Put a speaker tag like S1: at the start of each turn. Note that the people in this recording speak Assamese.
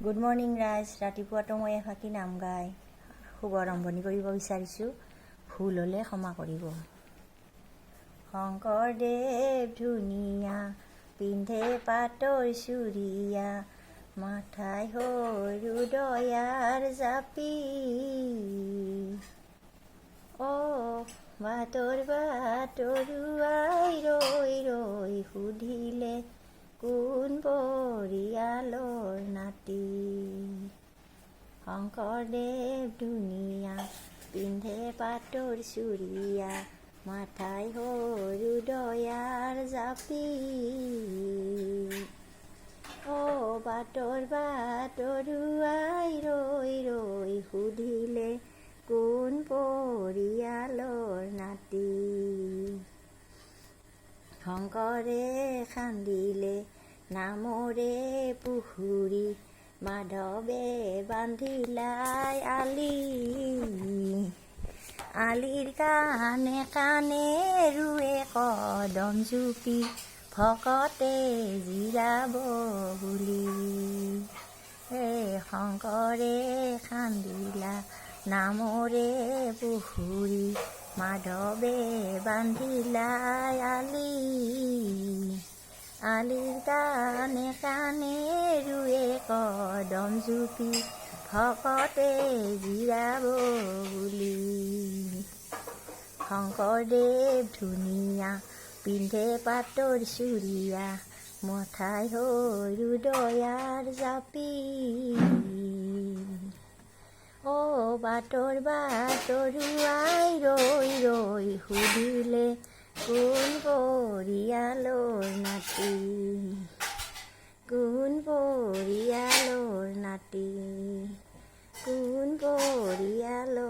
S1: গুড মৰ্ণিং ৰাইজ। ৰাতিপুৱাতো মই এফাকি নাম গাই শুভ আৰম্ভণি কৰিব বিচাৰিছোঁ। ভুল হ'লে ক্ষমা কৰিব। শংকৰদেৱ ধুনীয়া পিন্ধে পাটৰ চুৰিয়া, মাথাই সৰু দয়াৰ জাপি। বাটৰুৱাই ৰৈ ৰৈ সুধিলে কোন পৰিয়ালৰ নাতি। শংকৰদেৱ ধুনীয়া পিন্ধে পাটৰ চুৰিয়া, মাথাই সৰু দয়াৰ জাপি। বাটৰুৱাই ৰৈ ৰৈ সুধিলে কোন পৰিয়ালৰ নাতি। শংকৰে খান্দিলে নামৰে পুখুৰী, মাধৱে বান্ধিলাই আলি। আলিৰ কাণে কাণে ৰুৱে কদম জুপি, ভকতে জিৰাব বুলি। শংকৰে খান্দিলা নামৰে পুখুৰী, মাধৱে বান্ধিলাই আলি। আলিৰ কাণে কাণে ৰুৱে কদম জুপি, ভকতে জিৰাব বুলি। শংকৰদেৱ ধুনীয়া পিন্ধে পাটৰ চুৰিয়া, মাথাই সৰু দয়াৰ জাপি। বাটৰুৱাই ৰৈ ৰৈ সুধিলে কোন পৰিয়ালৰ নাতি। কোন পৰিয়ালৰ নাতি, কোন পৰিয়ালৰ